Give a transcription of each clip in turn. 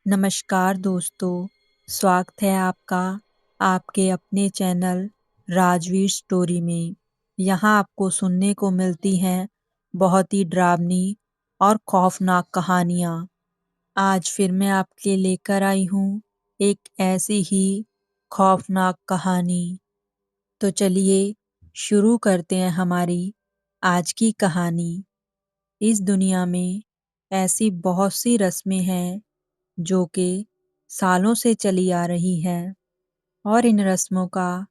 नमस्कार दोस्तों, स्वागत है आपका आपके अपने चैनल राजवीर स्टोरी में। यहाँ आपको सुनने को मिलती हैं बहुत ही डरावनी और खौफनाक कहानियाँ। आज फिर मैं आपके लिए लेकर आई हूँ एक ऐसी ही खौफनाक कहानी। तो चलिए शुरू करते हैं हमारी आज की कहानी। इस दुनिया में ऐसी बहुत सी रस्में हैं जो कि सालों से चली आ रही है और इन रस्मों का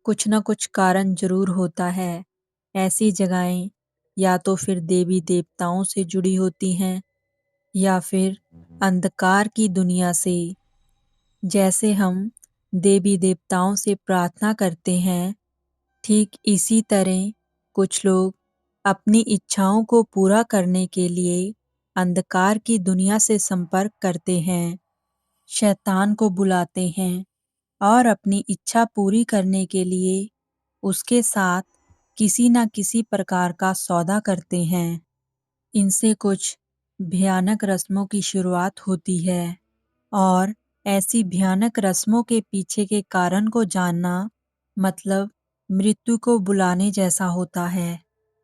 कुछ न कुछ कारण जरूर होता है। ऐसी जगहें या तो फिर देवी देवताओं से जुड़ी होती हैं या फिर अंधकार की दुनिया से। जैसे हम देवी देवताओं से प्रार्थना करते हैं, ठीक इसी तरह कुछ लोग अपनी इच्छाओं को पूरा करने के लिए अंधकार की दुनिया से संपर्क करते हैं, शैतान को बुलाते हैं और अपनी इच्छा पूरी करने के लिए उसके साथ किसी न किसी प्रकार का सौदा करते हैं। इनसे कुछ भयानक रस्मों की शुरुआत होती है और ऐसी भयानक रस्मों के पीछे के कारण को जानना मतलब मृत्यु को बुलाने जैसा होता है।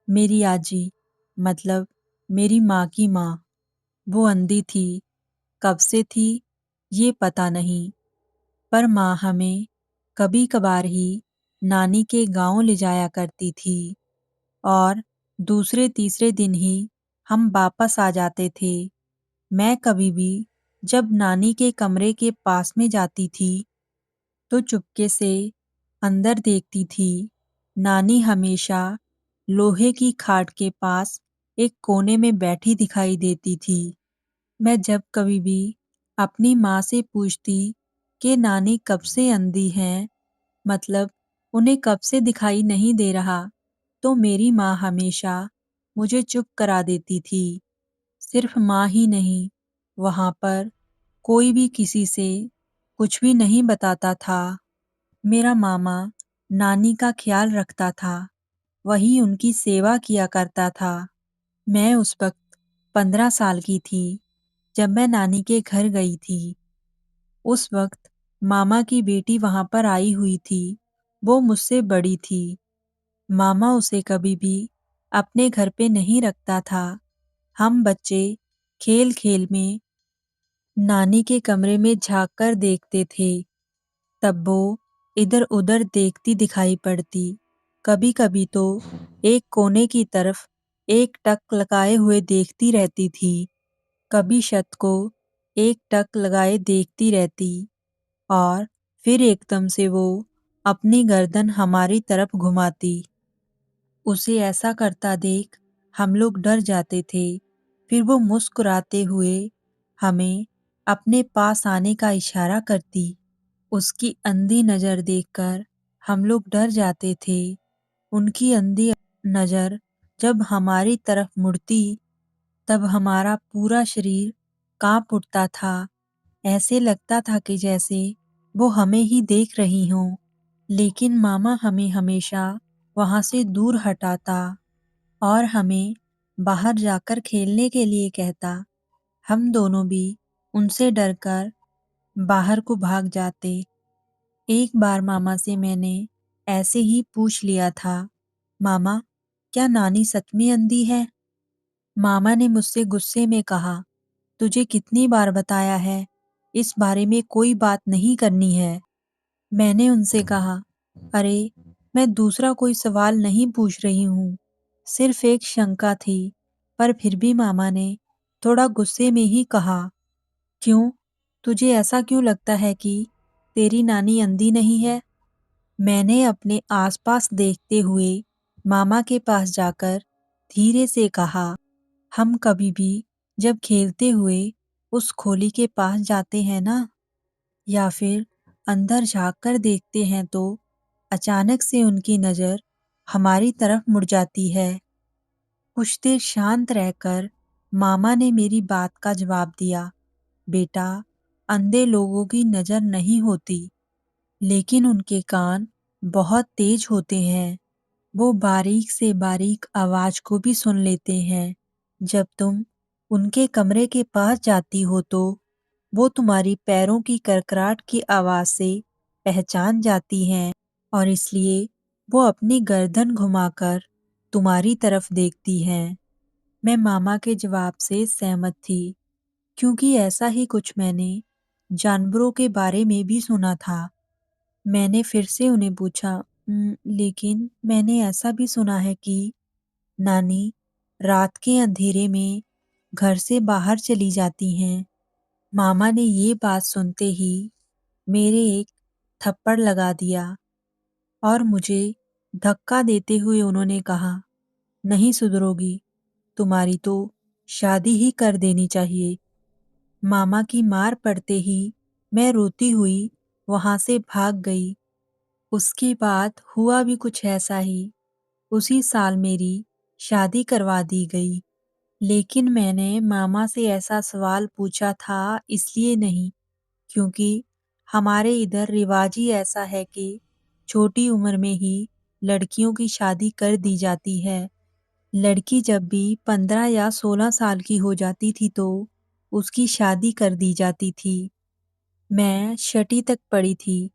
मेरी आजी मतलब मेरी माँ की माँ, वो अंधी थी। कब से थी ये पता नहीं, पर माँ हमें कभी कभार ही नानी के गांव ले जाया करती थी और दूसरे तीसरे दिन ही हम वापस आ जाते थे। मैं कभी भी जब नानी के कमरे के पास में जाती थी तो चुपके से अंदर देखती थी। नानी हमेशा लोहे की खाट के पास एक कोने में बैठी दिखाई देती थी। मैं जब कभी भी अपनी माँ से पूछती कि नानी कब से अंधी हैं, मतलब उन्हें कब से दिखाई नहीं दे रहा, तो मेरी माँ हमेशा मुझे चुप करा देती थी। सिर्फ माँ ही नहीं, वहाँ पर कोई भी किसी से कुछ भी नहीं बताता था। मेरा मामा नानी का ख्याल रखता था, वही उनकी सेवा किया करता था। मैं उस वक्त 15 साल की थी जब मैं नानी के घर गई थी। उस वक्त मामा की बेटी वहां पर आई हुई थी। वो मुझसे बड़ी थी। मामा उसे कभी भी अपने घर पे नहीं रखता था। हम बच्चे खेल खेल में नानी के कमरे में झांक कर देखते थे। तब वो इधर उधर देखती दिखाई पड़ती। कभी कभी तो एक कोने की तरफ एक टक लगाए हुए देखती रहती थी। कभी छत को एक टक लगाए देखती रहती और फिर एकदम से वो अपनी गर्दन हमारी तरफ घुमाती। उसे ऐसा करता देख हम लोग डर जाते थे। फिर वो मुस्कुराते हुए हमें अपने पास आने का इशारा करती। उसकी अंधी नज़र देखकर हम लोग डर जाते थे। उनकी अंधी नज़र जब हमारी तरफ मुड़ती तब हमारा पूरा शरीर कांप उठता था। ऐसे लगता था कि जैसे वो हमें ही देख रही हों। लेकिन मामा हमें हमेशा वहां से दूर हटाता और हमें बाहर जाकर खेलने के लिए कहता। हम दोनों भी उनसे डरकर बाहर को भाग जाते। एक बार मामा से मैंने ऐसे ही पूछ लिया था, मामा क्या नानी सच में अंधी है? मामा ने मुझसे गुस्से में कहा, तुझे कितनी बार बताया है इस बारे में कोई बात नहीं करनी है। मैंने उनसे कहा, अरे मैं दूसरा कोई सवाल नहीं पूछ रही हूँ, सिर्फ एक शंका थी। पर फिर भी मामा ने थोड़ा गुस्से में ही कहा, क्यों, तुझे ऐसा क्यों लगता है कि तेरी नानी अंधी नहीं है? मैंने अपने आसपास देखते हुए मामा के पास जाकर धीरे से कहा, हम कभी भी जब खेलते हुए उस खोली के पास जाते हैं ना, या फिर अंदर झांक कर देखते हैं तो अचानक से उनकी नज़र हमारी तरफ मुड़ जाती है। कुछ देर शांत रहकर मामा ने मेरी बात का जवाब दिया, बेटा, अंधे लोगों की नज़र नहीं होती, लेकिन उनके कान बहुत तेज होते हैं। वो बारीक से बारीक आवाज को भी सुन लेते हैं। जब तुम उनके कमरे के पास जाती हो तो वो तुम्हारी पैरों की करकराहट की आवाज़ से पहचान जाती हैं और इसलिए वो अपनी गर्दन घुमाकर तुम्हारी तरफ देखती हैं। मैं मामा के जवाब से सहमत थी, क्योंकि ऐसा ही कुछ मैंने जानवरों के बारे में भी सुना था। मैंने फिर से उन्हें पूछा, लेकिन मैंने ऐसा भी सुना है कि नानी रात के अंधेरे में घर से बाहर चली जाती हैं। मामा ने ये बात सुनते ही मेरे एक थप्पड़ लगा दिया और मुझे धक्का देते हुए उन्होंने कहा, नहीं सुधरोगी, तुम्हारी तो शादी ही कर देनी चाहिए। मामा की मार पड़ते ही मैं रोती हुई वहां से भाग गई। उसके बाद हुआ भी कुछ ऐसा ही। उसी साल मेरी शादी करवा दी गई। लेकिन मैंने मामा से ऐसा सवाल पूछा था इसलिए नहीं, क्योंकि हमारे इधर रिवाज ही ऐसा है कि छोटी उम्र में ही लड़कियों की शादी कर दी जाती है। लड़की जब भी 15 या 16 साल की हो जाती थी तो उसकी शादी कर दी जाती थी। मैं छठी तक पढ़ी थी,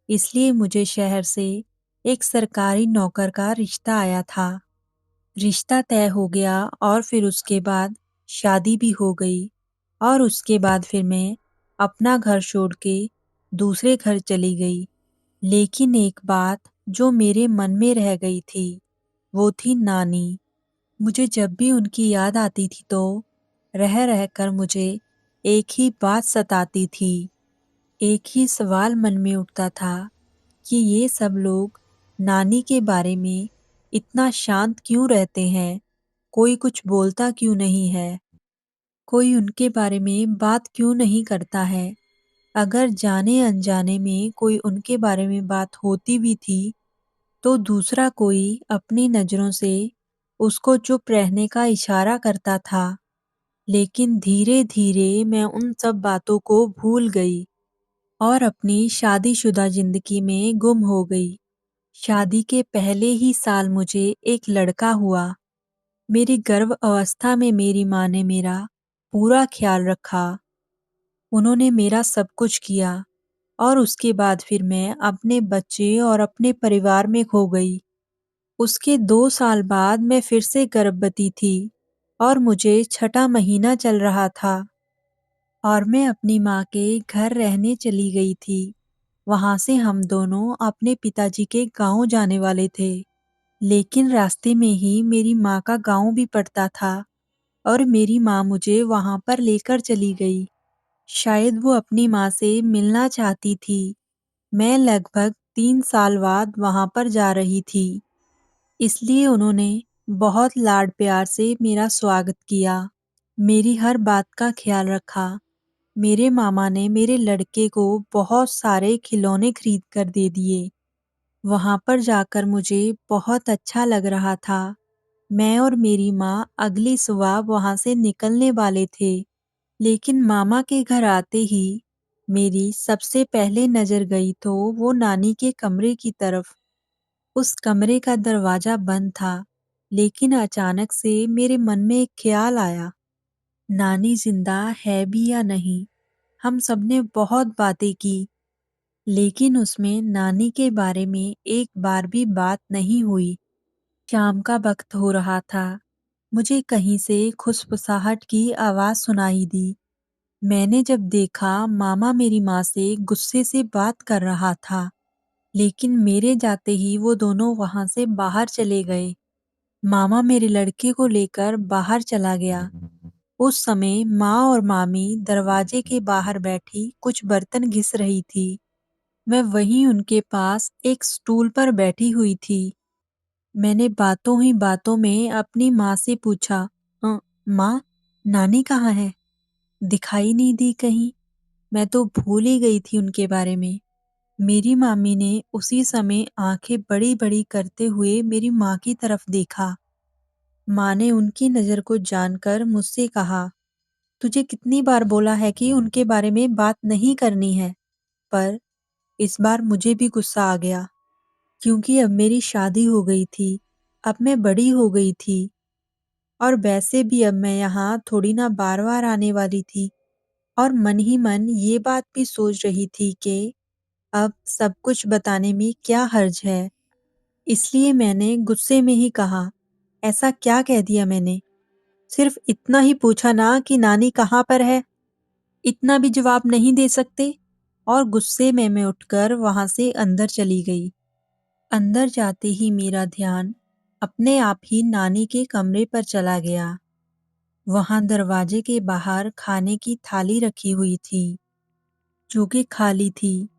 इसलिए मुझे शहर से एक सरकारी नौकर का रिश्ता आया था। रिश्ता तय हो गया और फिर उसके बाद शादी भी हो गई और उसके बाद फिर मैं अपना घर छोड़ के दूसरे घर चली गई। लेकिन एक बात जो मेरे मन में रह गई थी, वो थी नानी। मुझे जब भी उनकी याद आती थी तो रह रह कर मुझे एक ही बात सताती थी। एक ही सवाल मन में उठता था कि ये सब लोग नानी के बारे में इतना शांत क्यों रहते हैं? कोई कुछ बोलता क्यों नहीं है? कोई उनके बारे में बात क्यों नहीं करता है? अगर जाने अनजाने में कोई उनके बारे में बात होती भी थी, तो दूसरा कोई अपनी नज़रों से उसको चुप रहने का इशारा करता था। लेकिन धीरे-धीरे मैं उन सब बातों को भूल गई और अपनी शादीशुदा जिंदगी में गुम हो गई। शादी के पहले ही साल मुझे एक लड़का हुआ। मेरी गर्भ अवस्था में मेरी माँ ने मेरा पूरा ख्याल रखा। उन्होंने मेरा सब कुछ किया और उसके बाद फिर मैं अपने बच्चे और अपने परिवार में खो गई। उसके 2 साल बाद मैं फिर से गर्भवती थी और मुझे छठा महीना चल रहा था और मैं अपनी माँ के घर रहने चली गई थी। वहाँ से हम दोनों अपने पिताजी के गाँव जाने वाले थे। लेकिन रास्ते में ही मेरी माँ का गाँव भी पड़ता था और मेरी माँ मुझे वहाँ पर लेकर चली गई। शायद वो अपनी माँ से मिलना चाहती थी। मैं लगभग 3 साल बाद वहाँ पर जा रही थी। इसलिए उन्होंने बहुत लाड प्यार से मेरा स्वागत किया। मेरी हर बात का ख्याल रखा। मेरे मामा ने मेरे लड़के को बहुत सारे खिलौने खरीद कर दे दिए। वहाँ पर जाकर मुझे बहुत अच्छा लग रहा था। मैं और मेरी माँ अगली सुबह वहाँ से निकलने वाले थे। लेकिन मामा के घर आते ही मेरी सबसे पहले नज़र गई तो वो नानी के कमरे की तरफ। उस कमरे का दरवाजा बंद था, लेकिन अचानक से मेरे मन में एक ख्याल आया, नानी जिंदा है भी या नहीं। हम सबने बहुत बातें की, लेकिन उसमें नानी के बारे में एक बार भी बात नहीं हुई। शाम का वक्त हो रहा था। मुझे कहीं से खुसफुसाहट की आवाज सुनाई दी। मैंने जब देखा, मामा मेरी माँ से गुस्से से बात कर रहा था, लेकिन मेरे जाते ही वो दोनों वहां से बाहर चले गए। मामा मेरे लड़के को लेकर बाहर चला गया। उस समय माँ और मामी दरवाजे के बाहर बैठी कुछ बर्तन घिस रही थी। मैं वहीं उनके पास एक स्टूल पर बैठी हुई थी। मैंने बातों ही बातों में अपनी माँ से पूछा, माँ, नानी कहाँ है? दिखाई नहीं दी कहीं। मैं तो भूल ही गई थी उनके बारे में। मेरी मामी ने उसी समय आंखें बड़ी-बड़ी करते हुए मेरी माँ की तरफ देखा। माँ ने उनकी नज़र को जानकर मुझसे कहा, तुझे कितनी बार बोला है कि उनके बारे में बात नहीं करनी है। पर इस बार मुझे भी गुस्सा आ गया, क्योंकि अब मेरी शादी हो गई थी। अब मैं बड़ी हो गई थी और वैसे भी अब मैं यहाँ थोड़ी ना बार-बार आने वाली थी और मन ही मन ये बात भी सोच रही थी कि अब सब कुछ बताने में क्या हर्ज है। इसलिए मैंने गुस्से में ही कहा, ऐसा क्या कह दिया मैंने? सिर्फ इतना ही पूछा ना कि नानी कहाँ पर है? इतना भी जवाब नहीं दे सकते? और गुस्से में मैं उठकर वहां से अंदर चली गई। अंदर जाते ही मेरा ध्यान अपने आप ही नानी के कमरे पर चला गया। वहां दरवाजे के बाहर खाने की थाली रखी हुई थी, जो कि खाली थी।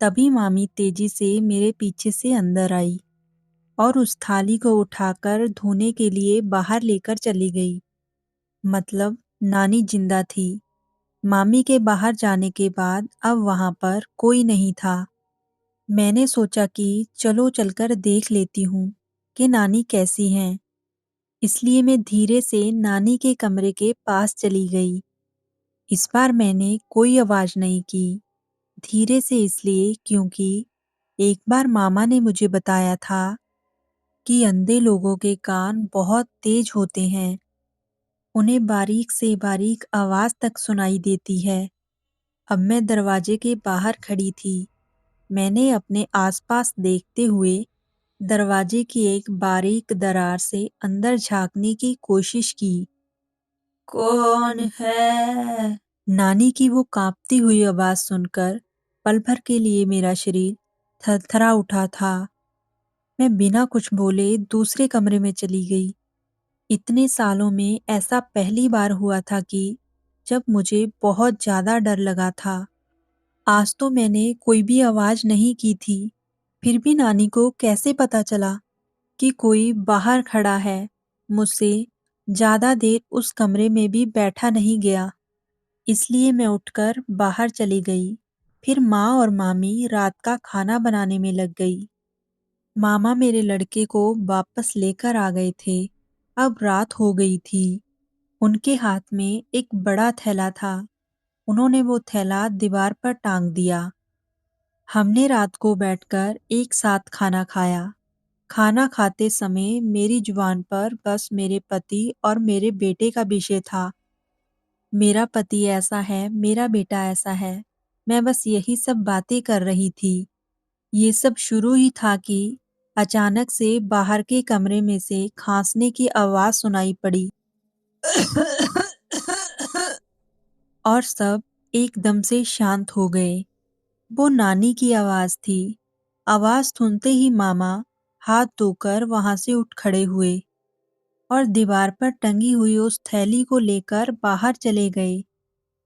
तभी मामी तेजी से मेरे पीछे से अंदर आई और उस थाली को उठाकर धोने के लिए बाहर लेकर चली गई। मतलब नानी जिंदा थी। मामी के बाहर जाने के बाद अब वहां पर कोई नहीं था। मैंने सोचा कि चलो चलकर देख लेती हूँ कि नानी कैसी हैं। इसलिए मैं धीरे से नानी के कमरे के पास चली गई। इस बार मैंने कोई आवाज नहीं की। धीरे से इसलिए क्योंकि एक बार मामा ने मुझे बताया था कि अंधे लोगों के कान बहुत तेज होते हैं। उन्हें बारीक से बारीक आवाज तक सुनाई देती है। अब मैं दरवाजे के बाहर खड़ी थी। मैंने अपने आसपास देखते हुए दरवाजे की एक बारीक दरार से अंदर झांकने की कोशिश की। कौन है? नानी की वो कांपती हुई आवाज सुनकर पल भर के लिए मेरा शरीर थरथरा उठा था। मैं बिना कुछ बोले दूसरे कमरे में चली गई। इतने सालों में ऐसा पहली बार हुआ था कि जब मुझे बहुत ज्यादा डर लगा था। आज तो मैंने कोई भी आवाज नहीं की थी, फिर भी नानी को कैसे पता चला कि कोई बाहर खड़ा है? मुझसे ज्यादा देर उस कमरे में भी बैठा नहीं गया। इसलिए मैं उठकर बाहर चली गई। फिर माँ और मामी रात का खाना बनाने में लग गई। मामा मेरे लड़के को वापस लेकर आ गए थे। अब रात हो गई थी। उनके हाथ में एक बड़ा थैला था। उन्होंने वो थैला दीवार पर टांग दिया। हमने रात को बैठकर एक साथ खाना खाया। खाना खाते समय मेरी जुबान पर बस मेरे पति और मेरे बेटे का विषय था। मेरा पति ऐसा है, मेरा बेटा ऐसा है। मैं बस यही सब बातें कर रही थी। ये सब शुरू ही था कि अचानक से बाहर के कमरे में से खांसने की आवाज सुनाई पड़ी। और सब एकदम से शांत हो गए। वो नानी की आवाज थी। आवाज सुनते ही मामा हाथ धोकर वहां से उठ खड़े हुए और दीवार पर टंगी हुई उस थैली को लेकर बाहर चले गए।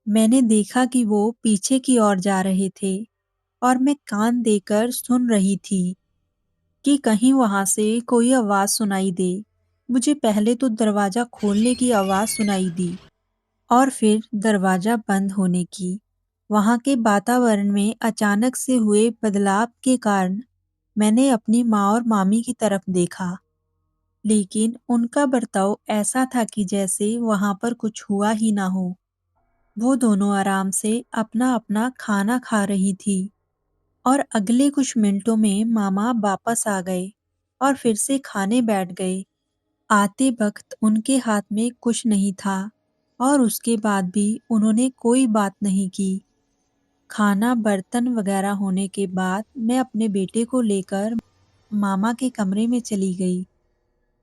मैंने देखा कि वो पीछे की ओर जा रहे थे और मैं कान देकर सुन रही थी कि कहीं वहां से कोई आवाज सुनाई दे। मुझे पहले तो दरवाजा खोलने की आवाज सुनाई दी और फिर दरवाजा बंद होने की। वहां के वातावरण में अचानक से हुए बदलाव के कारण मैंने अपनी माँ और मामी की तरफ देखा, लेकिन उनका बर्ताव ऐसा था कि जैसे वहां पर कुछ हुआ ही ना हो। वो दोनों आराम से अपना अपना खाना खा रही थी और अगले कुछ मिनटों में मामा वापस आ गए और फिर से खाने बैठ गए। आते वक्त उनके हाथ में कुछ नहीं था और उसके बाद भी उन्होंने कोई बात नहीं की। खाना बर्तन वगैरह होने के बाद मैं अपने बेटे को लेकर मामा के कमरे में चली गई।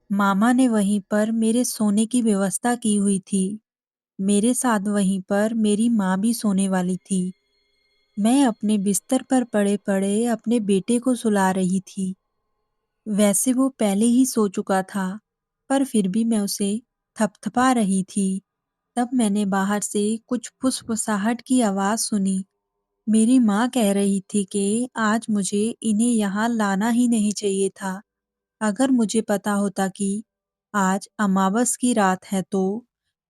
मामा ने वहीं पर मेरे सोने की व्यवस्था की हुई थी। मेरे साथ वहीं पर मेरी माँ भी सोने वाली थी। मैं अपने बिस्तर पर पड़े-पड़े अपने बेटे को सुला रही थी। वैसे वो पहले ही सो चुका था, पर फिर भी मैं उसे थपथपा रही थी। तब मैंने बाहर से कुछ फुसफुसाहट की आवाज़ सुनी। मेरी माँ कह रही थी कि आज मुझे इन्हें यहाँ लाना ही नहीं चाहिए था। अगर मुझे पता होता कि आज अमावस की रात है तो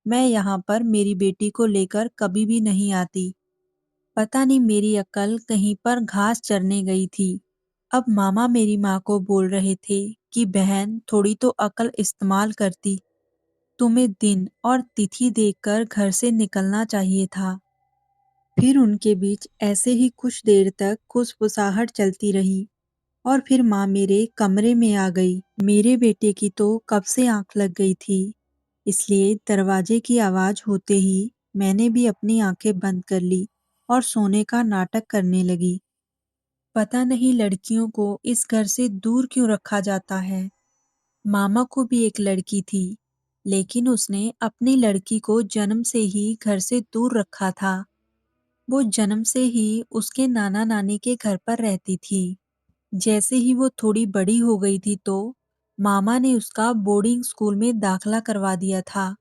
मैं यहाँ पर मेरी बेटी को लेकर कभी भी नहीं आती। पता नहीं मेरी अक्ल कहीं पर घास चरने गई थी। अब मामा मेरी माँ को बोल रहे थे कि बहन थोड़ी तो अक्ल इस्तेमाल करती। तुम्हें दिन और तिथि देखकर घर से निकलना चाहिए था। फिर उनके बीच ऐसे ही कुछ देर तक खुसफुसाहट चलती रही और फिर माँ मेरे कमरे में आ गई। मेरे बेटे की तो कब से आंख लग गई थी, इसलिए दरवाजे की आवाज होते ही मैंने भी अपनी आंखें बंद कर ली और सोने का नाटक करने लगी। पता नहीं लड़कियों को इस घर से दूर क्यों रखा जाता है। मामा को भी एक लड़की थी, लेकिन उसने अपनी लड़की को जन्म से ही घर से दूर रखा था। वो जन्म से ही उसके नाना नानी के घर पर रहती थी। जैसे ही वो थोड़ी बड़ी हो गई थी तो मामा ने उसका बोर्डिंग स्कूल में दाखला करवा दिया था।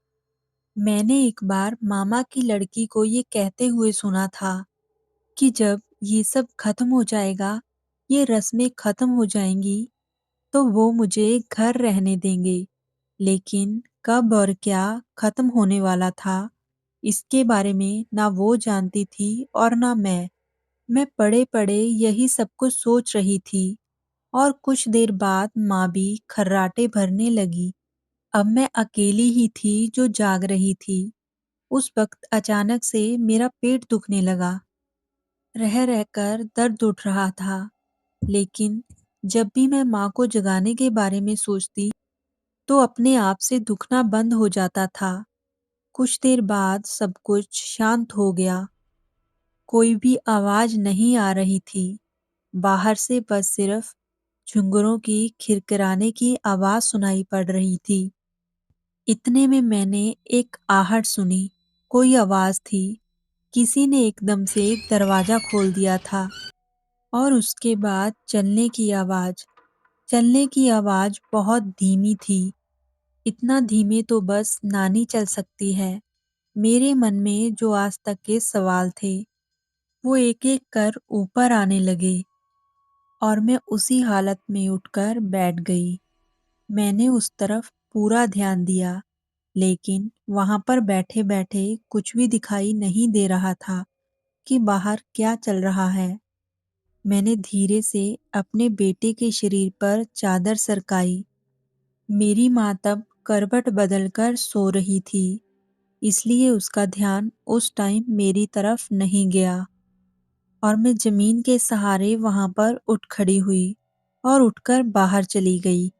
मैंने एक बार मामा की लड़की को ये कहते हुए सुना था कि जब ये सब खत्म हो जाएगा, ये रस्में खत्म हो जाएंगी, तो वो मुझे घर रहने देंगे। लेकिन कब और क्या खत्म होने वाला था, इसके बारे में ना वो जानती थी और ना मैं। मैं पड़े-पड़े यही सब कुछ सोच रही थी और कुछ देर बाद माँ भी खर्राटे भरने लगी। अब मैं अकेली ही थी जो जाग रही थी। उस वक्त अचानक से मेरा पेट दुखने लगा। रह रहकर दर्द उठ रहा था, लेकिन जब भी मैं माँ को जगाने के बारे में सोचती, तो अपने आप से दुखना बंद हो जाता था। कुछ देर बाद सब कुछ शांत हो गया। कोई भी आवाज नहीं आ रही थी। बाहर से बस सिर्फ झुंगरों की खिरखिराने की आवाज सुनाई पड़ रही थी। इतने में मैंने एक आहट सुनी। कोई आवाज थी। किसी ने एकदम से दरवाजा खोल दिया था और उसके बाद चलने की आवाज। चलने की आवाज बहुत धीमी थी। इतना धीमे तो बस नानी चल सकती है। मेरे मन में जो आज तक के सवाल थे, वो एक-एक कर ऊपर आने लगे और मैं उसी हालत में उठकर बैठ गई। मैंने उस तरफ पूरा ध्यान दिया, लेकिन वहां पर बैठे-बैठे कुछ भी दिखाई नहीं दे रहा था कि बाहर क्या चल रहा है। मैंने धीरे से अपने बेटे के शरीर पर चादर सरकाई। मेरी माँ तब करवट बदलकर सो रही थी, इसलिए उसका ध्यान उस टाइम मेरी तरफ नहीं गया और मैं जमीन के सहारे वहां पर उठ खड़ी हुई और उठकर बाहर चली गई।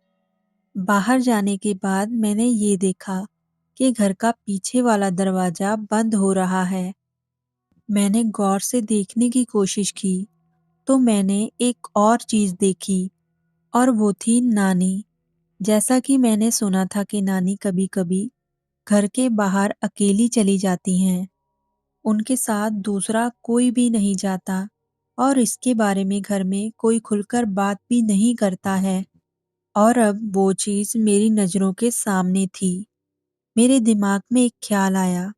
बाहर जाने के बाद मैंने ये देखा कि घर का पीछे वाला दरवाजा बंद हो रहा है। मैंने गौर से देखने की कोशिश की तो मैंने एक और चीज देखी और वो थी नानी। जैसा कि मैंने सुना था कि नानी कभी-कभी घर के बाहर अकेली चली जाती हैं। उनके साथ दूसरा कोई भी नहीं जाता और इसके बारे में घर में कोई खुलकर बात भी नहीं करता है। और अब वो चीज़ मेरी नज़रों के सामने थी। मेरे दिमाग में एक ख्याल आया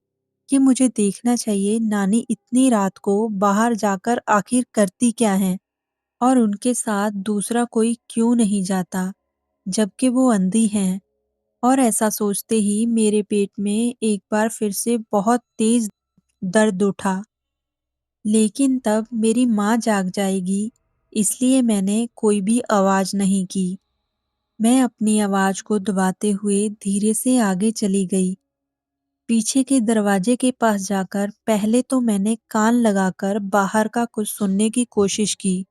कि मुझे देखना चाहिए नानी इतनी रात को बाहर जाकर आखिर करती क्या हैं और उनके साथ दूसरा कोई क्यों नहीं जाता, जबकि वो अंधी हैं। और ऐसा सोचते ही मेरे पेट में एक बार फिर से बहुत तेज दर्द उठा। लेकिन तब मेरी माँ जाग जाएगी, इसलिए मैंने कोई भी आवाज नहीं की। मैं अपनी आवाज को दबाते हुए धीरे से आगे चली गई। पीछे के दरवाजे के पास जाकर पहले तो मैंने कान लगाकर बाहर का कुछ सुनने की कोशिश की।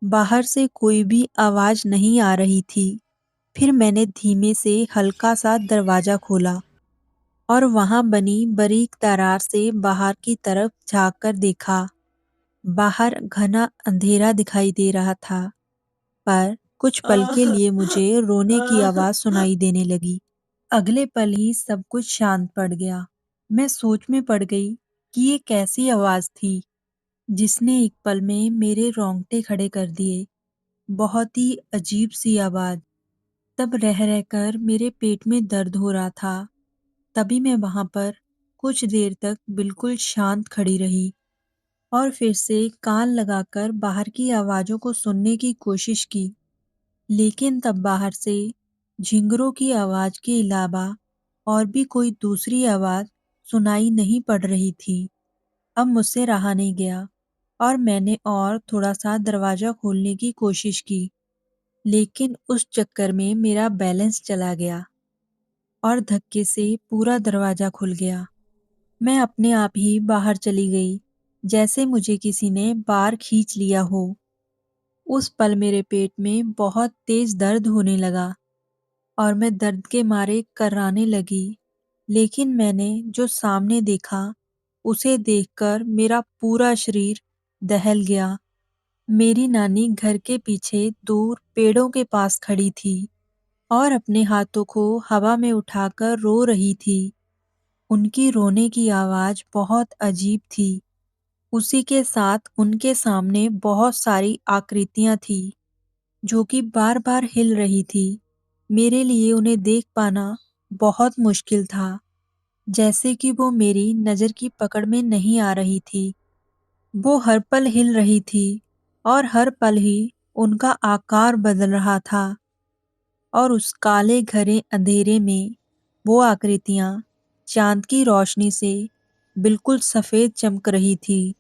बाहर से कोई भी आवाज नहीं आ रही थी। फिर मैंने धीमे से हल्का सा दरवाजा खोला और वहां बनी बारीक दरार से बाहर की तरफ झांक कर देखा। बाहर घना अंधेरा दिखाई दे रहा था, पर कुछ पल के लिए मुझे रोने की आवाज सुनाई देने लगी। अगले पल ही सब कुछ शांत पड़ गया। मैं सोच में पड़ गई कि ये कैसी आवाज थी जिसने एक पल में मेरे रोंगटे खड़े कर दिए। बहुत ही अजीब सी आवाज। तब रह रहकर मेरे पेट में दर्द हो रहा था। तभी मैं वहां पर कुछ देर तक बिल्कुल शांत खड़ी रही और फिर से कान लगाकर बाहर की आवाजों को सुनने की कोशिश की। लेकिन तब बाहर से झिंगुरों की आवाज के अलावा और भी कोई दूसरी आवाज सुनाई नहीं पड़ रही थी। अब मुझसे रहा नहीं गया और मैंने और थोड़ा सा दरवाजा खोलने की कोशिश की, लेकिन उस चक्कर में मेरा बैलेंस चला गया और धक्के से पूरा दरवाजा खुल गया। मैं अपने आप ही बाहर चली गई, जैसे मुझे किसी ने बाहर खींच लिया हो। उस पल मेरे पेट में बहुत तेज दर्द होने लगा और मैं दर्द के मारे कर्राने लगी। लेकिन मैंने जो सामने देखा, उसे देखकर मेरा पूरा शरीर दहल गया। मेरी नानी घर के पीछे दूर पेड़ों के पास खड़ी थी और अपने हाथों को हवा में उठाकर रो रही थी। उनकी रोने की आवाज़ बहुत अजीब थी। उसी के साथ उनके सामने बहुत सारी आकृतियाँ थीं, जो कि बार-बार हिल रही थी। मेरे लिए उन्हें देख पाना बहुत मुश्किल था, जैसे कि वो मेरी नज़र की पकड़ में नहीं आ रही थी। वो हर पल हिल रही थी और हर पल ही उनका आकार बदल रहा था और उस काले घरे अंधेरे में वो आकृतियाँ चाँद की रोशनी से बिल्कुल सफ़ेद चमक रही थी।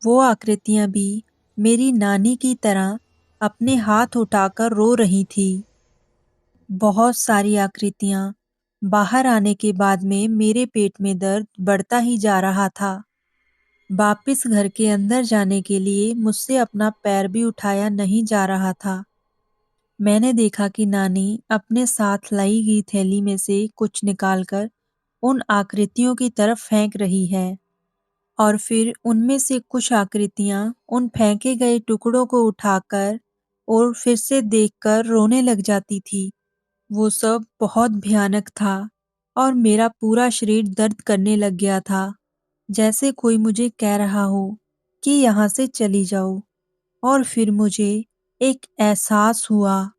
वो आकृतियाँ भी मेरी नानी की तरह अपने हाथ उठाकर रो रही थी। बहुत सारी आकृतियाँ बाहर आने के बाद में मेरे पेट में दर्द बढ़ता ही जा रहा था। वापस घर के अंदर जाने के लिए मुझसे अपना पैर भी उठाया नहीं जा रहा था। मैंने देखा कि नानी अपने साथ लाई गई थैली में से कुछ निकालकर उन आकृतियों की तरफ फेंक रही है और फिर उनमें से कुछ आकृतियां उन फेंके गए टुकड़ों को उठाकर और फिर से देखकर रोने लग जाती थी। वो सब बहुत भयानक था और मेरा पूरा शरीर दर्द करने लग गया था, जैसे कोई मुझे कह रहा हो कि यहाँ से चली जाओ। और फिर मुझे एक एहसास हुआ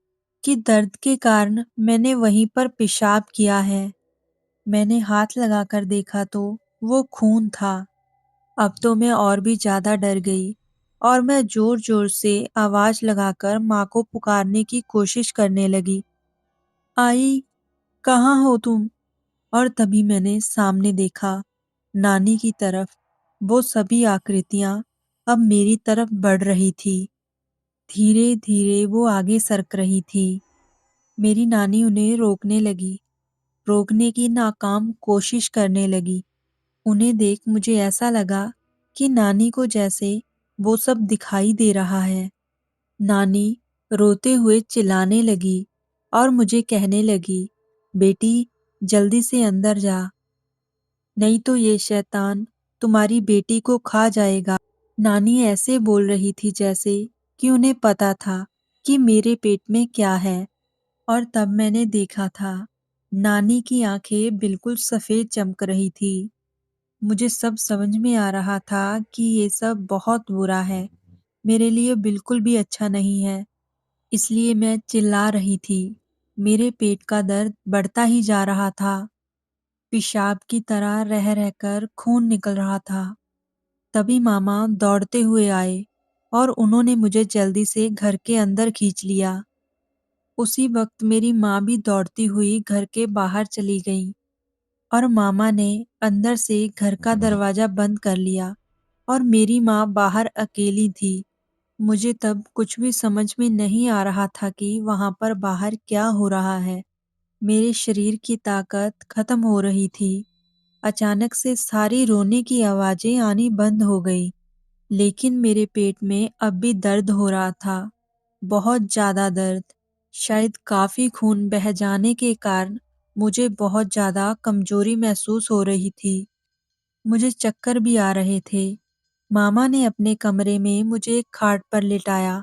कि दर्द के कारण मैंने वहीं पर पेशाब किया है। मैंने हाथ लगाकर देखा तो वो खून था। अब तो मैं और भी ज़्यादा डर गई और मैं ज़ोर-ज़ोर से आवाज़ लगाकर माँ को पुकारने की कोशिश करने लगी। आई, कहाँ हो तुम? और तभी मैंने सामने देखा, नानी की तरफ वो सभी आकृतियाँ अब मेरी तरफ बढ़ रही थी। धीरे-धीरे वो आगे सरक रही थी। मेरी नानी उन्हें रोकने लगी, रोकने की नाकाम कोशिश करने लगी। उन्हें देख मुझे ऐसा लगा कि नानी को जैसे वो सब दिखाई दे रहा है। नानी रोते हुए चिल्लाने लगी और मुझे कहने लगी, बेटी जल्दी से अंदर जा, नहीं तो ये शैतान तुम्हारी बेटी को खा जाएगा। नानी ऐसे बोल रही थी जैसे कि उन्हें पता था कि मेरे पेट में क्या है। और तब मैंने देखा था, नानी की आंखें बिल्कुल सफ़ेद चमक रही थी। मुझे सब समझ में आ रहा था कि ये सब बहुत बुरा है, मेरे लिए बिल्कुल भी अच्छा नहीं है, इसलिए मैं चिल्ला रही थी। मेरे पेट का दर्द बढ़ता ही जा रहा था, पेशाब की तरह रह रहकर खून निकल रहा था। तभी मामा दौड़ते हुए आए और उन्होंने मुझे जल्दी से घर के अंदर खींच लिया। उसी वक्त मेरी माँ भी दौड़ती हुई घर के बाहर चली गई और मामा ने अंदर से घर का दरवाजा बंद कर लिया और मेरी माँ बाहर अकेली थी। मुझे तब कुछ भी समझ में नहीं आ रहा था कि वहाँ पर बाहर क्या हो रहा है। मेरे शरीर की ताकत खत्म हो रही थी। अचानक से सारी रोने की आवाज़ें आनी बंद हो गई, लेकिन मेरे पेट में अब भी दर्द हो रहा था, बहुत ज़्यादा दर्द। शायद काफ़ी खून बह जाने के कारण मुझे बहुत ज़्यादा कमज़ोरी महसूस हो रही थी। मुझे चक्कर भी आ रहे थे। मामा ने अपने कमरे में मुझे एक खाट पर लिटाया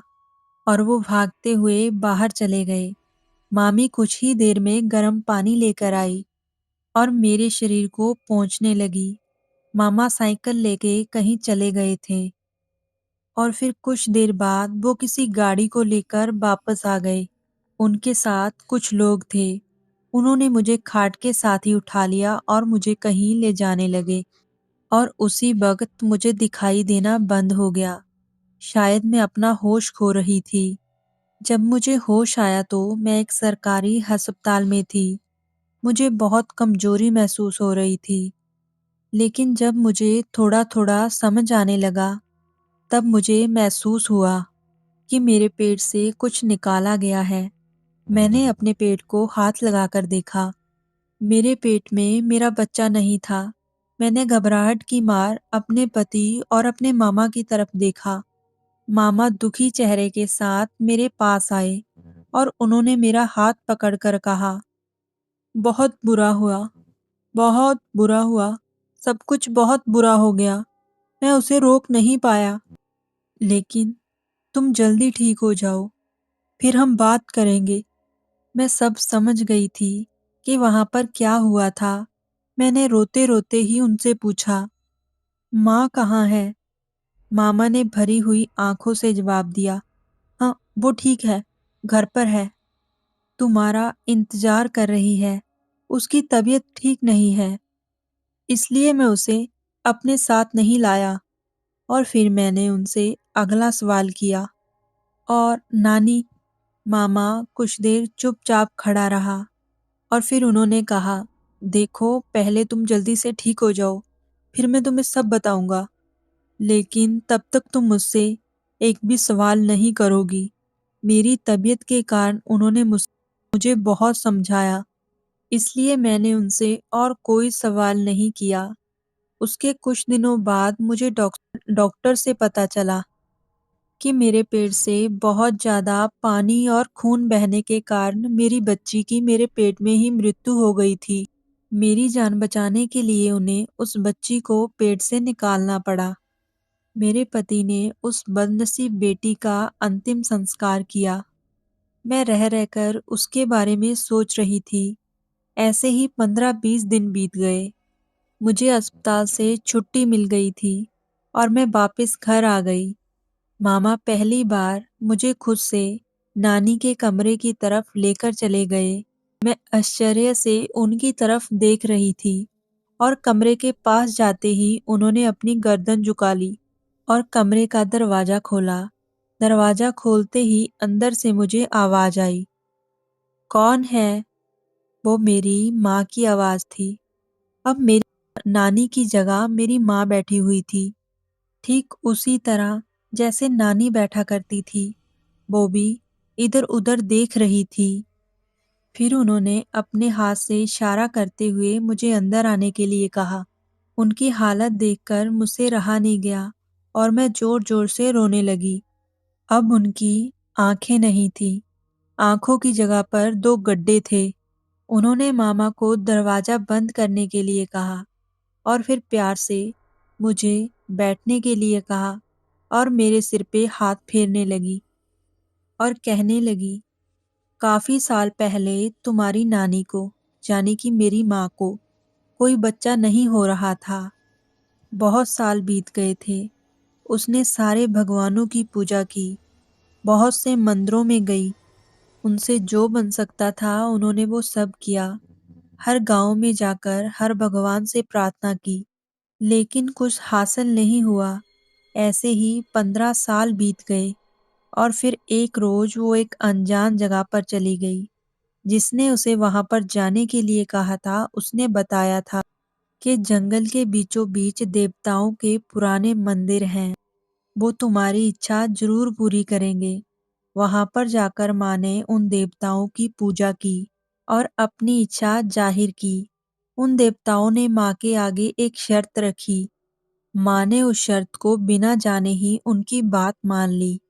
और वो भागते हुए बाहर चले गए। मामी कुछ ही देर में गर्म पानी लेकर आई और मेरे शरीर को पोंछने लगी। मामा साइकिल लेके कहीं चले गए थे और फिर कुछ देर बाद वो किसी गाड़ी को लेकर वापस आ गए। उनके साथ कुछ लोग थे। उन्होंने मुझे खाट के साथ ही उठा लिया और मुझे कहीं ले जाने लगे और उसी वक़्त मुझे दिखाई देना बंद हो गया। शायद मैं अपना होश खो रही थी। जब मुझे होश आया तो मैं एक सरकारी अस्पताल में थी। मुझे बहुत कमज़ोरी महसूस हो रही थी। लेकिन जब मुझे थोड़ा-थोड़ा समझ आने लगा, तब मुझे महसूस हुआ कि मेरे पेट से कुछ निकाला गया है। मैंने अपने पेट को हाथ लगाकर देखा। मेरे पेट में मेरा बच्चा नहीं था। मैंने घबराहट की मार अपने पति और अपने मामा की तरफ देखा। मामा दुखी चेहरे के साथ मेरे पास आए और उन्होंने मेरा हाथ पकड़कर कहा, बहुत बुरा हुआ, बहुत बुरा हुआ। सब कुछ बहुत बुरा हो गया। मैं उसे रोक नहीं पाया। लेकिन तुम जल्दी ठीक हो जाओ, फिर हम बात करेंगे। मैं सब समझ गई थी कि वहाँ पर क्या हुआ था। मैंने रोते-रोते ही उनसे पूछा, "माँ कहाँ है?" मामा ने भरी हुई आँखों से जवाब दिया, "हाँ, वो ठीक है, घर पर है। तुम्हारा इंतज़ार कर रही है। उसकी तबीयत ठीक नहीं है, इसलिए मैं उसे अपने साथ नहीं लाया।" और फिर मैंने उनसे अगला सवाल किया, "और नानी?" मामा कुछ देर चुपचाप खड़ा रहा और फिर उन्होंने कहा, "देखो, पहले तुम जल्दी से ठीक हो जाओ, फिर मैं तुम्हें सब बताऊँगा। लेकिन तब तक तुम मुझसे एक भी सवाल नहीं करोगी।" मेरी तबीयत के कारण उन्होंने मुझे बहुत समझाया, इसलिए मैंने उनसे और कोई सवाल नहीं किया। उसके कुछ दिनों बाद मुझे डॉक्टर से पता चला कि मेरे पेट से बहुत ज़्यादा पानी और खून बहने के कारण मेरी बच्ची की मेरे पेट में ही मृत्यु हो गई थी। मेरी जान बचाने के लिए उन्हें उस बच्ची को पेट से निकालना पड़ा। मेरे पति ने उस बदनसीब बेटी का अंतिम संस्कार किया। मैं रह रहकर उसके बारे में सोच रही थी। ऐसे ही 15-20 दिन बीत गए। मुझे अस्पताल से छुट्टी मिल गई थी और मैं वापस घर आ गई। मामा पहली बार मुझे खुद से नानी के कमरे की तरफ लेकर चले गए। मैं आश्चर्य से उनकी तरफ देख रही थी और कमरे के पास जाते ही उन्होंने अपनी गर्दन झुका ली और कमरे का दरवाजा खोला। दरवाजा खोलते ही अंदर से मुझे आवाज आई, "कौन है?" वो मेरी माँ की आवाज थी। अब मेरी नानी की जगह मेरी माँ बैठी हुई थी, ठीक उसी तरह जैसे नानी बैठा करती थी। वो भी इधर-उधर देख रही थी। फिर उन्होंने अपने हाथ से इशारा करते हुए मुझे अंदर आने के लिए कहा। उनकी हालत देखकर मुझसे रहा नहीं गया और मैं जोर-जोर से रोने लगी। अब उनकी आँखें नहीं थीं। आँखों की जगह पर 2 गड्ढे थे। उन्होंने मामा को दरवाज़ा बंद करने के लिए कहा और फिर प्यार से मुझे बैठने के लिए कहा और मेरे सिर पे हाथ फेरने लगी और कहने लगी, "काफ़ी साल पहले तुम्हारी नानी को, यानी कि मेरी माँ को, कोई बच्चा नहीं हो रहा था। बहुत साल बीत गए थे। उसने सारे भगवानों की पूजा की, बहुत से मंदिरों में गई, उनसे जो बन सकता था उन्होंने वो सब किया। हर गांव में जाकर हर भगवान से प्रार्थना की, लेकिन कुछ हासिल नहीं हुआ। ऐसे ही 15 साल बीत गए और फिर एक रोज वो एक अनजान जगह पर चली गई। जिसने उसे वहां पर जाने के लिए कहा था, उसने बताया था कि जंगल के बीचों बीच देवताओं के पुराने मंदिर हैं। वो तुम्हारी इच्छा जरूर पूरी करेंगे। वहां पर जाकर माँ ने उन देवताओं की पूजा की और अपनी इच्छा जाहिर की। उन देवताओं ने माँ के आगे एक शर्त रखी। माँ ने उस शर्त को बिना जाने ही उनकी बात मान ली।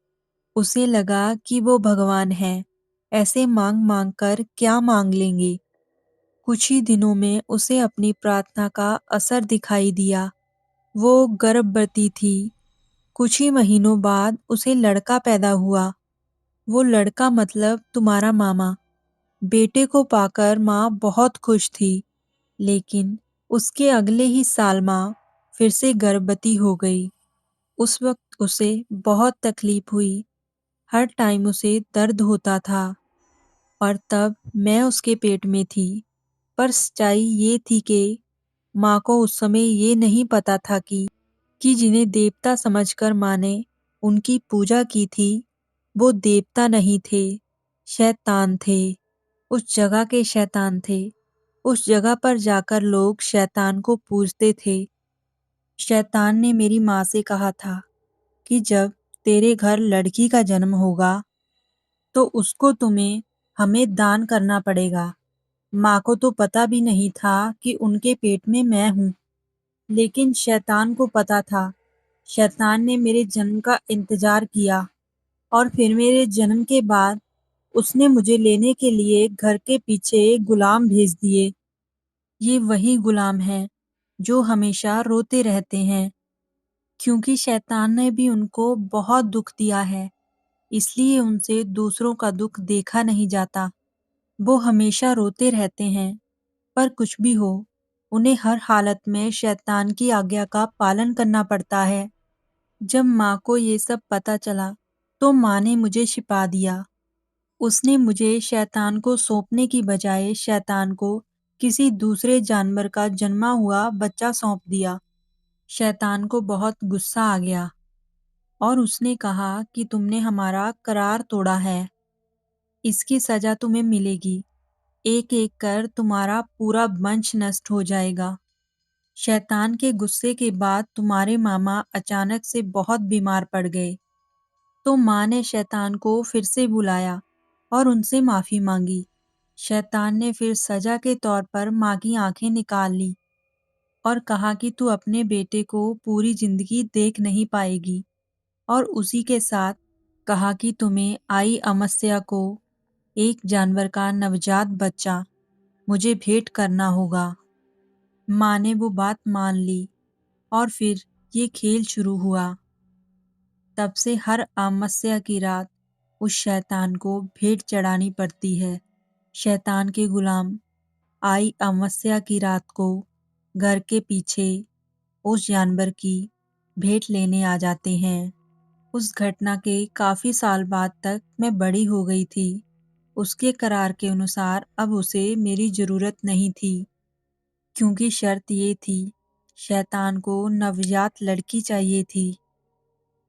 उसे लगा कि वो भगवान है, ऐसे मांग मांग कर क्या मांग लेंगे। कुछ ही दिनों में उसे अपनी प्रार्थना का असर दिखाई दिया। वो गर्भवती थी। कुछ ही महीनों बाद उसे लड़का पैदा हुआ। वो लड़का मतलब तुम्हारा मामा। बेटे को पाकर माँ बहुत खुश थी, लेकिन उसके अगले ही साल माँ फिर से गर्भवती हो गई। उस वक्त उसे बहुत तकलीफ हुई। हर टाइम उसे दर्द होता था और तब मैं उसके पेट में थी। पर सच्चाई ये थी कि माँ को उस समय ये नहीं पता था कि जिन्हें देवता समझकर माँ ने उनकी पूजा की थी, वो देवता नहीं थे, शैतान थे। उस जगह के शैतान थे। उस जगह पर जाकर लोग शैतान को पूजते थे। शैतान ने मेरी माँ से कहा था कि जब तेरे घर लड़की का जन्म होगा, तो उसको हमें दान करना पड़ेगा। माँ को तो पता भी नहीं था कि उनके पेट में मैं हूँ, लेकिन शैतान को पता था। शैतान ने मेरे जन्म का इंतजार किया और फिर मेरे जन्म के बाद उसने मुझे लेने के लिए घर के पीछे गुलाम भेज दिए। ये वही गुलाम हैं जो हमेशा रोते रहते हैं, क्योंकि शैतान ने भी उनको बहुत दुख दिया है, इसलिए उनसे दूसरों का दुख देखा नहीं जाता। वो हमेशा रोते रहते हैं, पर कुछ भी हो, उन्हें हर हालत में शैतान की आज्ञा का पालन करना पड़ता है। जब माँ को ये सब पता चला, तो माँ ने मुझे छिपा दिया। उसने मुझे शैतान को सौंपने की बजाय शैतान को किसी दूसरे जानवर का जन्मा हुआ बच्चा सौंप दिया। शैतान को बहुत गुस्सा आ गया और उसने कहा कि तुमने हमारा करार तोड़ा है, इसकी सजा तुम्हें मिलेगी। एक-एक कर तुम्हारा पूरा वंश नष्ट हो जाएगा। शैतान के गुस्से के बाद तुम्हारे मामा अचानक से बहुत बीमार पड़ गए। तो माँ ने शैतान को फिर से बुलाया और उनसे माफी मांगी। शैतान ने फिर सजा के तौर पर माँ की आंखें निकाल ली और कहा कि तू अपने बेटे को पूरी जिंदगी देख नहीं पाएगी, और उसी के साथ कहा कि तुम्हें आई अमावस्या को एक जानवर का नवजात बच्चा मुझे भेंट करना होगा। माँ ने वो बात मान ली और फिर ये खेल शुरू हुआ। तब से हर अमावस्या की रात उस शैतान को भेंट चढ़ानी पड़ती है। शैतान के गुलाम आई अमावस्या की रात को घर के पीछे उस जानवर की भेंट लेने आ जाते हैं। उस घटना के काफी साल बाद तक मैं बड़ी हो गई थी। उसके करार के अनुसार अब उसे मेरी जरूरत नहीं थी, क्योंकि शर्त ये थी, शैतान को नवजात लड़की चाहिए थी।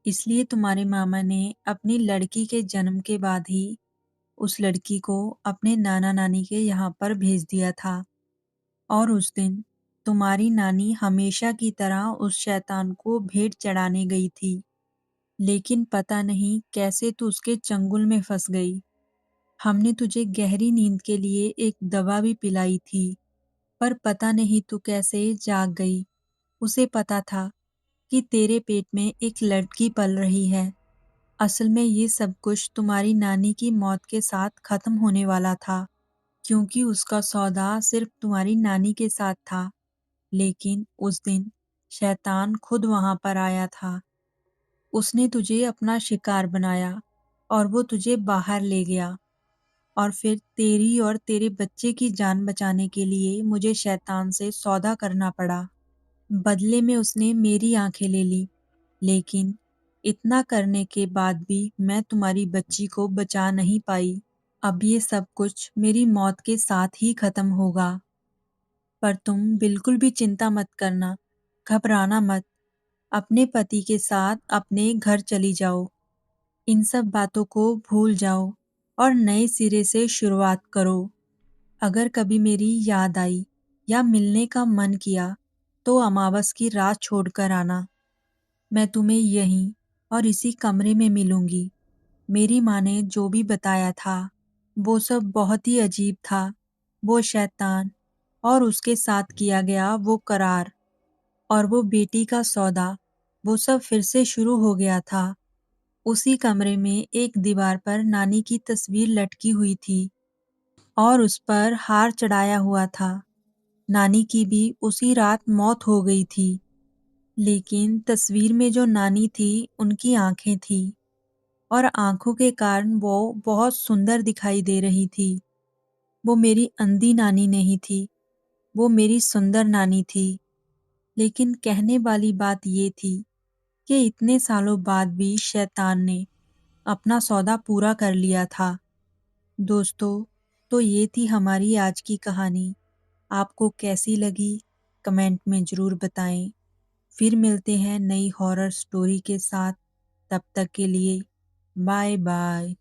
इसलिए तुम्हारे मामा ने अपनी लड़की के जन्म के बाद ही उस लड़की को अपने नाना नानी के यहाँ पर भेज दिया था। और उस दिन तुम्हारी नानी हमेशा की तरह उस शैतान को भेंट चढ़ाने गई थी, लेकिन पता नहीं कैसे तू उसके चंगुल में फंस गई। हमने तुझे गहरी नींद के लिए एक दवा भी पिलाई थी, पर पता नहीं तू कैसे जाग गई। उसे पता था कि तेरे पेट में एक लड़की पल रही है। असल में ये सब कुछ तुम्हारी नानी की मौत के साथ खत्म होने वाला था, क्योंकि उसका सौदा सिर्फ तुम्हारी नानी के साथ था। लेकिन उस दिन शैतान खुद वहां पर आया था। उसने तुझे अपना शिकार बनाया और वो तुझे बाहर ले गया, और फिर तेरी और तेरे बच्चे की जान बचाने के लिए मुझे शैतान से सौदा करना पड़ा। बदले में उसने मेरी आंखें ले ली, लेकिन इतना करने के बाद भी मैं तुम्हारी बच्ची को बचा नहीं पाई। अब ये सब कुछ मेरी मौत के साथ ही खत्म होगा। पर तुम बिल्कुल भी चिंता मत करना, घबराना मत। अपने पति के साथ अपने घर चली जाओ। इन सब बातों को भूल जाओ और नए सिरे से शुरुआत करो। अगर कभी मेरी याद आई या मिलने का मन किया, तो अमावस की रात छोड़कर आना। मैं तुम्हें यहीं और इसी कमरे में मिलूंगी। मेरी माँ ने जो भी बताया था, वो सब बहुत ही अजीब था। वो शैतान और उसके साथ किया गया वो करार और वो बेटी का सौदा, वो सब फिर से शुरू हो गया था। उसी कमरे में एक दीवार पर नानी की तस्वीर लटकी हुई थी और उस पर हार चढ़ाया हुआ था। नानी की भी उसी रात मौत हो गई थी, लेकिन तस्वीर में जो नानी थी, उनकी आंखें थी, और आंखों के कारण वो बहुत सुंदर दिखाई दे रही थी। वो मेरी अंधी नानी नहीं थी, वो मेरी सुंदर नानी थी। लेकिन कहने वाली बात ये थी कि इतने सालों बाद भी शैतान ने अपना सौदा पूरा कर लिया था। दोस्तों, तो ये थी हमारी आज की कहानी। आपको कैसी लगी? कमेंट में ज़रूर बताएं। फिर मिलते हैं नई हॉरर स्टोरी के साथ। तब तक के लिए बाय बाय।